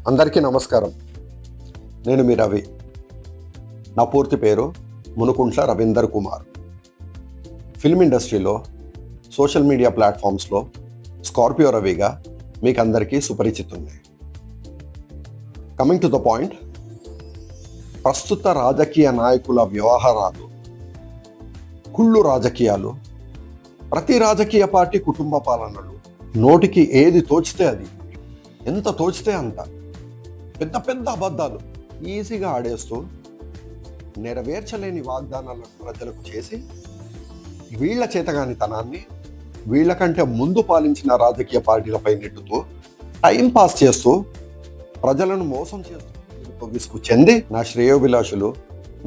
అందరికీ నమస్కారం. నేను మీ రవి. నా పూర్తి పేరు మునుకుంట్ల రవీందర్ కుమార్. ఫిల్మ్ ఇండస్ట్రీలో, సోషల్ మీడియా ప్లాట్ఫామ్స్లో స్కార్పియో రవిగా మీకు అందరికీ సుపరిచితున్నే. కమింగ్ టు ద పాయింట్, ప్రస్తుత రాజకీయ నాయకుల వ్యవహారాలు, కుళ్ళు రాజకీయాలు, ప్రతి రాజకీయ పార్టీ కుటుంబ పాలనలు, నోటికి ఏది తోచితే అది, ఎంత తోచితే అంత, పెద్ద పెద్ద అబద్ధాలు ఈజీగా ఆడేస్తూ నెరవేర్చలేని వాగ్దానాలను ప్రజలకు చేసి వీళ్ల చేతగానితనాన్ని వీళ్లకంటే ముందు పాలించిన రాజకీయ పార్టీలపై నెట్టుతూ టైం పాస్ చేస్తూ ప్రజలను మోసం చేస్తూ విసుగు చెంది నా శ్రేయోభిలాషులు,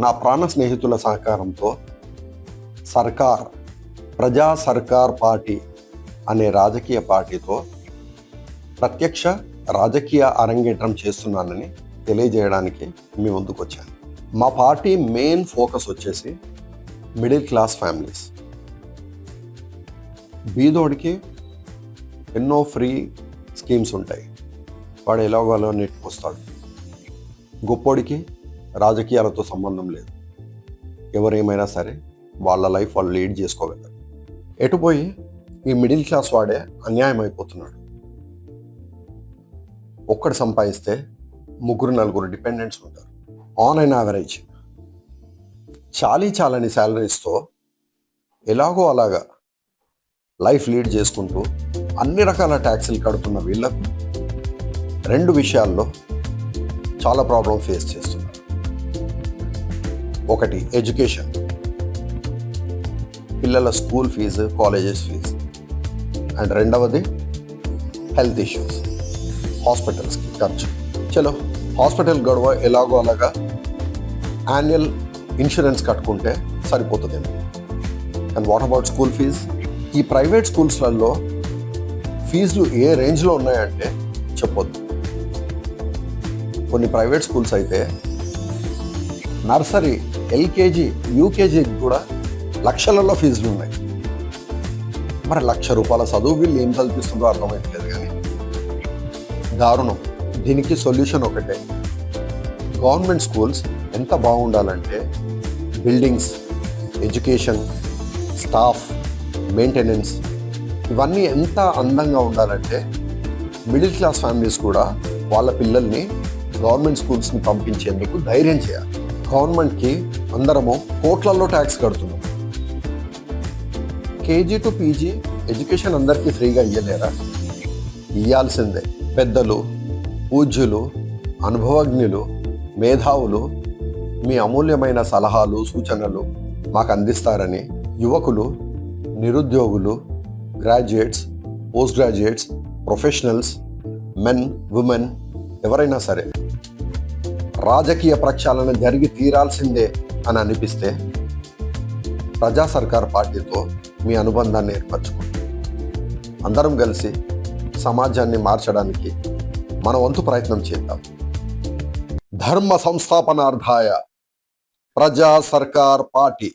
నా ప్రాణ స్నేహితుల సహకారంతో ప్రజా సర్కార్ పార్టీ అనే రాజకీయ పార్టీతో ప్రత్యక్ష రాజకీయ అరంగేట్రం చేస్తున్నానని తెలియజేయడానికి మీ ముందుకు వచ్చాను. మా పార్టీ మెయిన్ ఫోకస్ వచ్చేసి మిడిల్ క్లాస్ ఫ్యామిలీస్. బీదోడికి ఎన్నో ఫ్రీ స్కీమ్స్ ఉంటాయి, వాడు ఎలాగోలో నెట్టుకొస్తాడు. గొప్పోడికి రాజకీయాలతో సంబంధం లేదు, ఎవరేమైనా సరే వాళ్ళ లైఫ్ వాళ్ళు లీడ్ చేసుకోగలరు. ఎటుపోయి ఈ మిడిల్ క్లాస్ వాడే అన్యాయం అయిపోతున్నాడు. ఒక్కడు సంపాదిస్తే 3-4 డిపెండెంట్స్ ఉంటారు. ఆన్ అండ్ యావరేజ్ చాలని శాలరీస్తో ఎలాగో అలాగా లైఫ్ లీడ్ చేసుకుంటూ అన్ని రకాల ట్యాక్సులు కడుతున్న వీళ్ళకు 2 విషయాల్లో చాలా ప్రాబ్లం ఫేస్ చేస్తున్నారు. ఒకటి ఎడ్యుకేషన్, పిల్లల school fees, colleges fees, and రెండవది హెల్త్ ఇష్యూస్, హాస్పిటల్స్కి ఖర్చు. చలో హాస్పిటల్ గొడవ ఎలాగో అలాగా యాన్యువల్ ఇన్సూరెన్స్ కట్టుకుంటే సరిపోతుందేమో. And what about school fees? ఈ ప్రైవేట్ స్కూల్స్లలో ఫీజులు ఏ రేంజ్లో ఉన్నాయంటే చెప్పొద్దు. కొన్ని ప్రైవేట్ స్కూల్స్ అయితే నర్సరీ, ఎల్కేజీ, యూకేజీకి కూడా లక్షలలో ఫీజులు ఉన్నాయి. మరి ₹1,00,000 చదువు వీళ్ళు ఏం చదివిస్తుందో అర్థమవుతలేదు. కానీ దారుణం. దీనికి సొల్యూషన్ ఒకటే, గవర్నమెంట్ స్కూల్స్ ఎంత బాగుండాలంటే బిల్డింగ్స్, ఎడ్యుకేషన్, స్టాఫ్, మెయింటెనెన్స్ ఇవన్నీ ఎంత అందంగా ఉండాలంటే మిడిల్ క్లాస్ ఫ్యామిలీస్ కూడా వాళ్ళ పిల్లల్ని గవర్నమెంట్ స్కూల్స్ని పంపించేందుకు ధైర్యం చేయాలి. గవర్నమెంట్కి అందరము కోట్లలో ట్యాక్స్ కడుతున్నాం. కేజీ టు పీజీ ఎడ్యుకేషన్ అందరికీ ఫ్రీగా ఇయ్యలేరా? ఇయ్యాల్సిందే. పెద్దలు, పూజ్యులు, అనుభవజ్ఞులు, మేధావులు మీ అమూల్యమైన సలహాలు, సూచనలు మాకు అందిస్తారని యువకులు, నిరుద్యోగులు, graduates, post graduates, professionals, men, women ఎవరైనా సరే రాజకీయ ప్రక్షాళన జరిగి తీరాల్సిందే అని అనిపిస్తే ప్రజా సర్కార్ పార్టీతో మీ అనుబంధాన్ని ఏర్పరచుకోండి. అందరం కలిసి సమాజాన్ని మార్చడానికి మన వంతు ప్రయత్నం చేద్దాం. ధర్మ సంస్థాపనార్థాయ ప్రజా సర్కార్ పార్టీ.